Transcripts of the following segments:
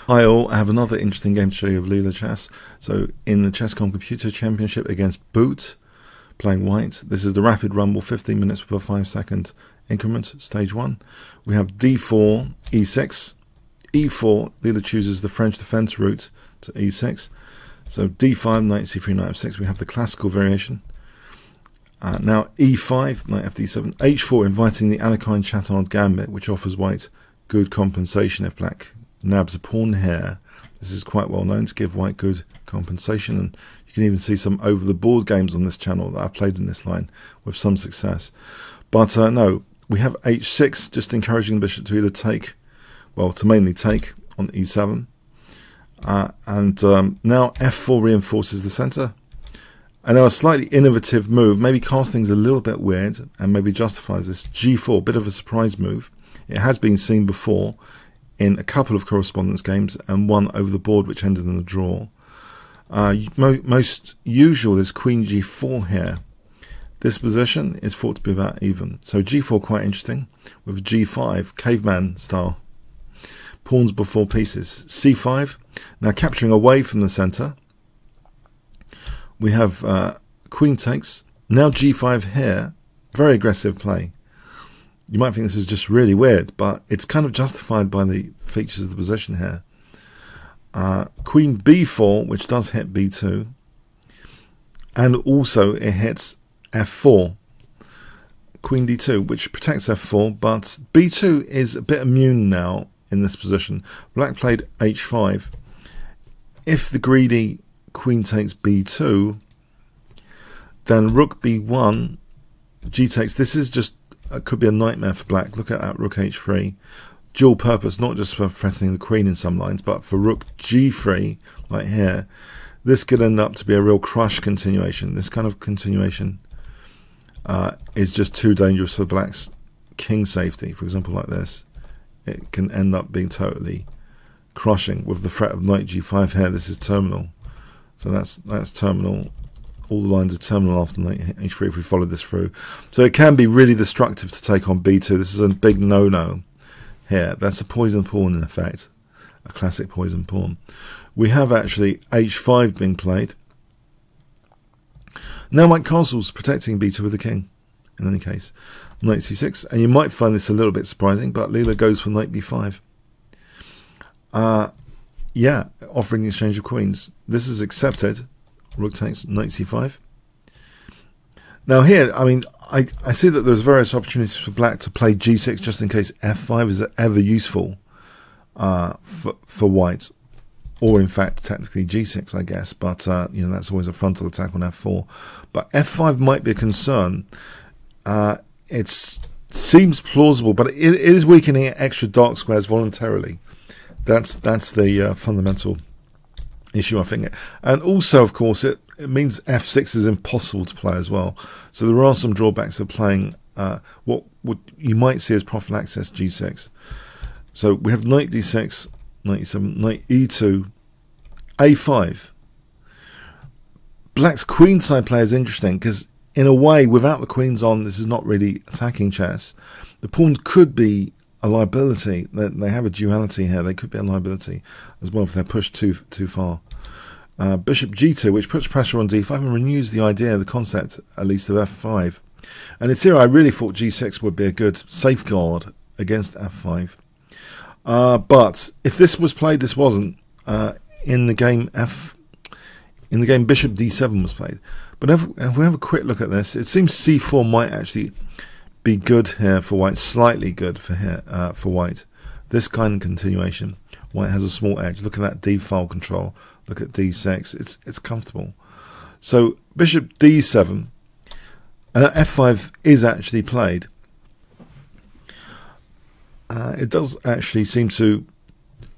Hi all, I have another interesting game to show you of Leela Chess. So in the Chess.com Computer Championship against Booot, playing white, this is the rapid rumble, 15 minutes per 5-second increment, stage 1. We have d4, e6, e4, Leela chooses the French defense route to e6. So d5, knight c3, knight f6, we have the classical variation. Now e5, knight fd7, h4, inviting the Alekhine-Chatard gambit, which offers white good compensation if black nabs a pawn here. This is quite well known to give white good compensation, and you can even see some over the board games on this channel that I've played in this line with some success. But no, we have h6, just encouraging the bishop to either take, well, to mainly take on e7. And now f4 reinforces the center. And now a slightly innovative move, maybe casts things a little bit weird and maybe justifies this. g4, bit of a surprise move. It has been seen before in a couple of correspondence games and one over the board which ended in a draw. Most usual is queen g4 here. This position is thought to be about even. So g4 quite interesting with g5, caveman style. Pawns before pieces. c5, now capturing away from the center. We have queen takes. Now g5 here. Very aggressive play. You might think this is just really weird, but it's kind of justified by the features of the position here. Queen b4, which does hit b2. And also it hits f4. Queen d2, which protects f4, but b2 is a bit immune now in this position. Black played h5. If the greedy queen takes b2, then rook b1, g takes. This is just could be a nightmare for black. Look at that rook h3, dual purpose, not just for threatening the queen in some lines, but for rook g3, like here. This could end up to be a real crush continuation. This kind of continuation is just too dangerous for black's king safety. For example, like this, it can end up being totally crushing with the threat of knight g5 here. This is terminal. So that's terminal. All the lines are terminal after knight h3 if we follow this through. So it can be really destructive to take on b2. This is a big no-no here. That's a poison pawn in effect. A classic poison pawn. We have actually h5 being played. Now white castle's protecting b2 with the king. In any case, knight c6. And you might find this a little bit surprising, but Leela goes for knight b5. Yeah, offering the exchange of queens. This is accepted. Rook takes, knight c5. Now here, I mean, I see that there's various opportunities for black to play g6 just in case f5 is ever useful for white, or in fact technically g6, I guess. But you know, that's always a frontal attack on f4. But f5 might be a concern. It seems plausible, but it is weakening extra dark squares voluntarily. That's the fundamental issue, I think. And also, of course, it means f6 is impossible to play as well. So there are some drawbacks of playing what you might see as prophylaxis g6. So we have knight d6, knight e7, knight e2, a5. Black's queenside play is interesting because, in a way, without the queens on, this is not really attacking chess. The pawns could be a liability. They have a duality here. They could be a liability as well if they're pushed too far. Bishop g2, which puts pressure on d5 and renews the idea, the concept at least, of f5. And it's here I really thought g6 would be a good safeguard against f5. But if this was played, this wasn't. In the game bishop d7 was played. But if we have a quick look at this, it seems c4 might actually be good here for white, slightly good for white. This kind of continuation, white has a small edge. Look at that d file control. Look at d6. It's comfortable. So bishop d7, and f5 is actually played. It does actually seem to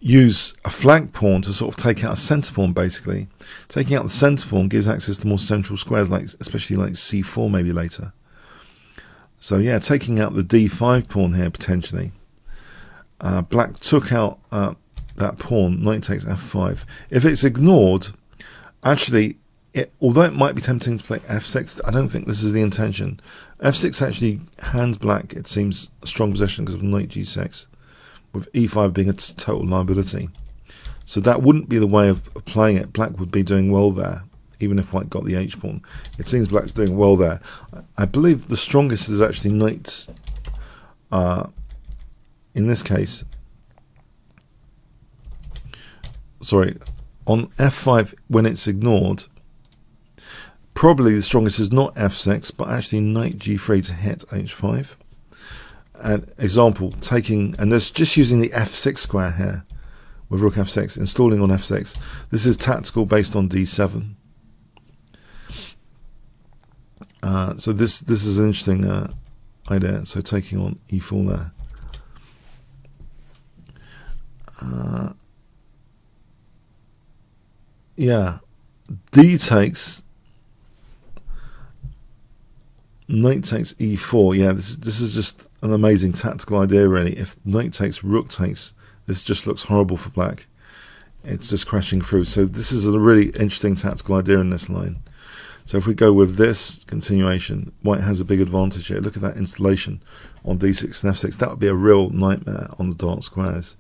use a flank pawn to sort of take out a centre pawn, basically. Taking out the centre pawn gives access to more central squares, like especially like c4 maybe later. So yeah, taking out the d5 pawn here potentially. Black took out that pawn, knight takes f5. If it's ignored, actually, although it might be tempting to play f6, I don't think this is the intention. f6 actually hands black, it seems, a strong position because of knight g6, with e5 being a total liability. So that wouldn't be the way of playing it. Black would be doing well there, even if white got the h-pawn. It seems black's doing well there. I believe the strongest is actually knight. In this case, sorry, on f5 when it's ignored, probably the strongest is not f6, but actually knight g3 to hit h5. An example, taking, and there's just using the f6 square here with rook f6, installing on f6. This is tactical based on d7. So this is an interesting idea. So taking on e4 there. Yeah, d takes, knight takes e4. Yeah, this is just an amazing tactical idea, really. If knight takes, rook takes, this just looks horrible for black. It's just crashing through. So this is a really interesting tactical idea in this line. So if we go with this continuation, white has a big advantage here. Look at that installation on d6 and f6. That would be a real nightmare on the dark squares.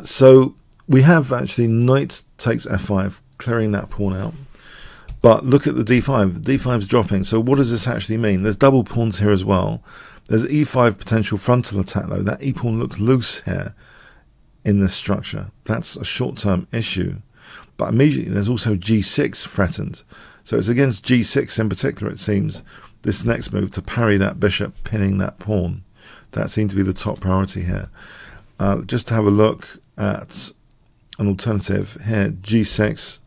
So we have actually knight takes f5, clearing that pawn out. But look at the d5. d5 is dropping. So what does this actually mean? There's double pawns here as well. There's e5 potential frontal attack though. That e-pawn looks loose here in this structure. That's a short-term issue. But immediately there's also g6 threatened. So it's against g6 in particular, it seems, this next move to parry that bishop, pinning that pawn. That seemed to be the top priority here. Just to have a look at an alternative here, g6.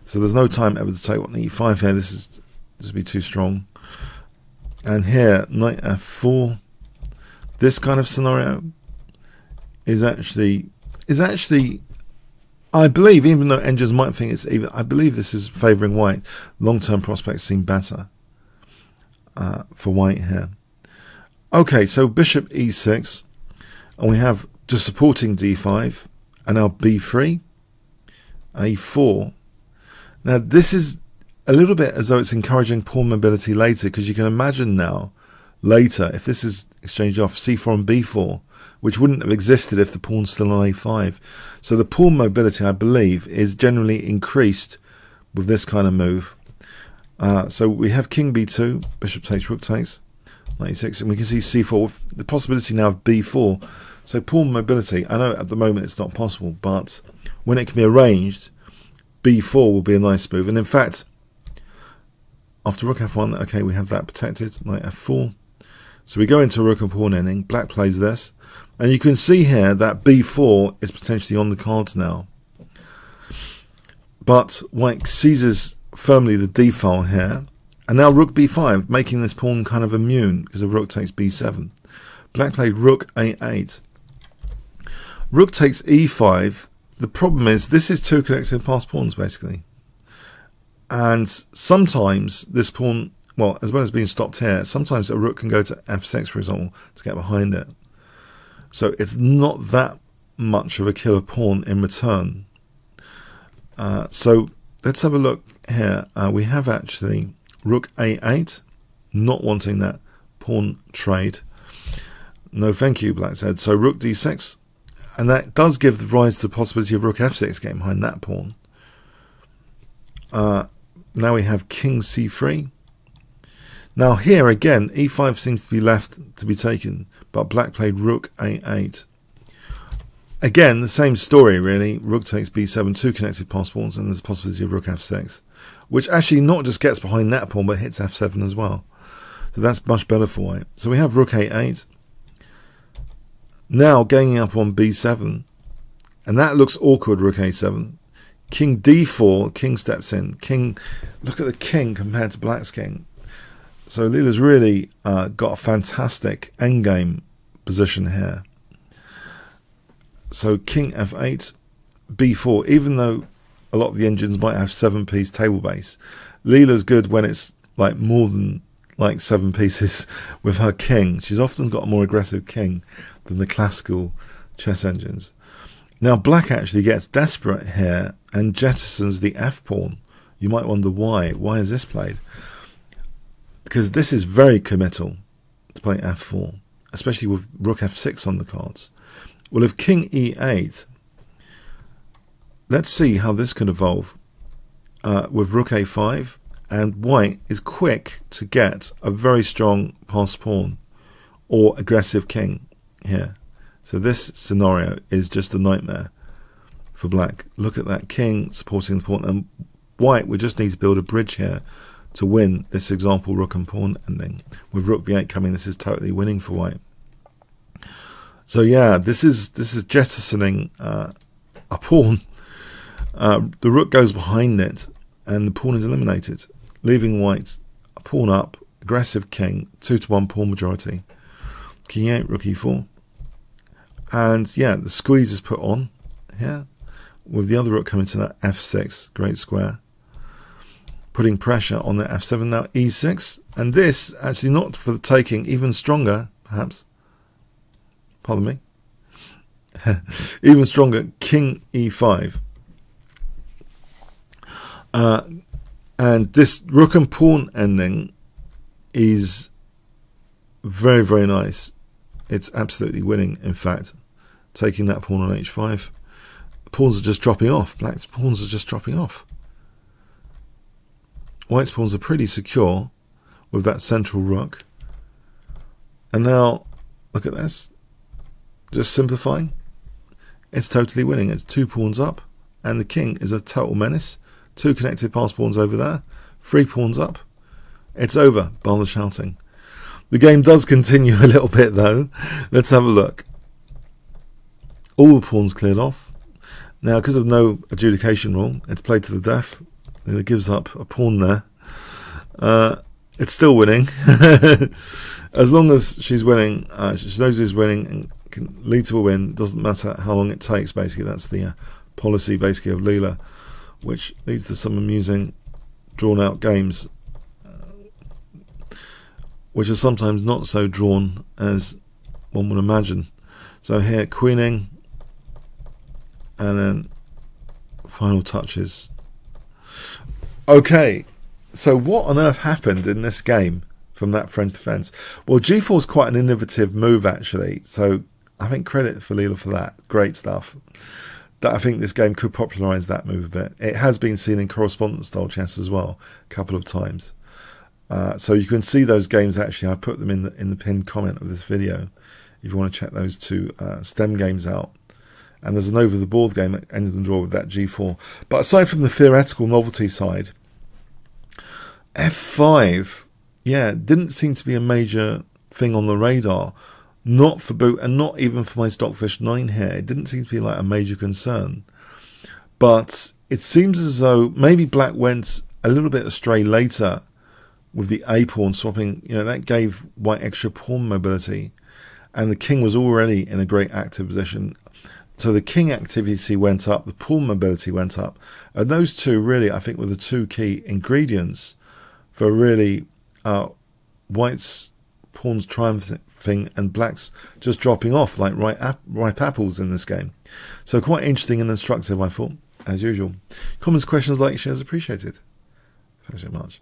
So there's no time ever to take on e5 here. This would be too strong. And here, knight f4. This kind of scenario is actually, I believe, even though engines might think it's even, I believe this is favouring white. Long-term prospects seem better for white here. Okay, so bishop e6, and we have just supporting d5, and now b3, a4. Now this is a little bit as though it's encouraging pawn mobility later, because you can imagine now, later, if this is exchanged off, c4 and b4, which wouldn't have existed if the pawn's still on a5. So the pawn mobility, I believe, is generally increased with this kind of move. So we have king b2, bishop takes, rook takes, knight e6, and we can see c4 with the possibility now of b4. So pawn mobility, I know at the moment it's not possible, but when it can be arranged, b4 will be a nice move. And in fact, after rook f1, okay, we have that protected, knight f4. So we go into rook and pawn ending, black plays this, and you can see here that b4 is potentially on the cards now. But white seizes firmly the d file here, and now rook b5, making this pawn kind of immune because the rook takes b7. Black played rook a8. Rook takes e5. The problem is this is two connected passed pawns basically. And sometimes this pawn, well, as well as being stopped here, sometimes a rook can go to f6, for example, to get behind it. So it's not that much of a killer pawn in return. So let's have a look here. We have actually rook a8, not wanting that pawn trade. No thank you, black said. So rook d6, and that does give rise to the possibility of rook f6 getting behind that pawn. Now we have king c3. Now here again, e5 seems to be left to be taken, but black played rook a8. Again, the same story really. Rook takes b7, two connected passed pawns, and there's a possibility of rook f6, which actually not just gets behind that pawn, but hits f7 as well. So that's much better for white. So we have rook a8. Now ganging up on b7, and that looks awkward, rook a7. King d4, king steps in. King, look at the king compared to black's king. So Leela's really got a fantastic endgame position here. So king f8, b4, even though a lot of the engines might have 7-piece table base, Leela's good when it's like more than like 7 pieces with her king. She's often got a more aggressive king than the classical chess engines. Now black actually gets desperate here and jettisons the f-pawn. You might wonder why. Why is this played? Because this is very committal to play f4, especially with rook f6 on the cards. Well, if king e8, let's see how this can evolve with rook a5, and white is quick to get a very strong passed pawn or aggressive king here. So this scenario is just a nightmare for black. Look at that king supporting the pawn, and white we just need to build a bridge here to win this example rook and pawn ending. With rook b8 coming, this is totally winning for white. So yeah, this is jettisoning a pawn. The rook goes behind it and the pawn is eliminated, leaving white a pawn up, aggressive king, 2-to-1 pawn majority. King 8, rook e4. And yeah, the squeeze is put on here with the other rook coming to that f6, great square, putting pressure on the f7. Now e6, and this actually not for the taking, even stronger perhaps, pardon me, even stronger, king e5. And this rook and pawn ending is very, very nice. It's absolutely winning, in fact, taking that pawn on h5. The pawns are just dropping off. Black's pawns are just dropping off. White's pawns are pretty secure with that central rook. And now, look at this. Just simplifying. It's totally winning. It's 2 pawns up, and the king is a total menace. 2 connected passed pawns over there. 3 pawns up. It's over, bar the shouting. The game does continue a little bit though. Let's have a look. All the pawns cleared off. Now, because of no adjudication rule, it's played to the death. And it gives up a pawn there. It's still winning. As long as she's winning, she knows she's winning and can lead to a win. Doesn't matter how long it takes, basically. That's the policy, basically, of Leela, which leads to some amusing, drawn-out games, which are sometimes not so drawn as one would imagine. So here, queening, and then final touches. Okay, so what on earth happened in this game from that French defence? Well, g4 is quite an innovative move, actually, so I think credit for Leela for that. Great stuff. That I think this game could popularise that move a bit. It has been seen in correspondence style chess as well, a couple of times. So you can see those games. Actually, I put them in the pinned comment of this video if you want to check those 2 STEM games out. And there's an over the board game that ended in draw with that g4. But aside from the theoretical novelty side, f5, yeah, didn't seem to be a major thing on the radar. Not for Booot, and not even for my Stockfish 9 here. It didn't seem to be like a major concern. But it seems as though maybe black went a little bit astray later with the a pawn swapping. You know, that gave white extra pawn mobility, and the king was already in a great active position. So the king activity went up, the pawn mobility went up, and those two really, I think, were the 2 key ingredients for really white's pawns triumphing and black's just dropping off like ripe apples in this game. So quite interesting and instructive, I thought, as usual. Comments, questions, likes, shares appreciated. Thanks very much.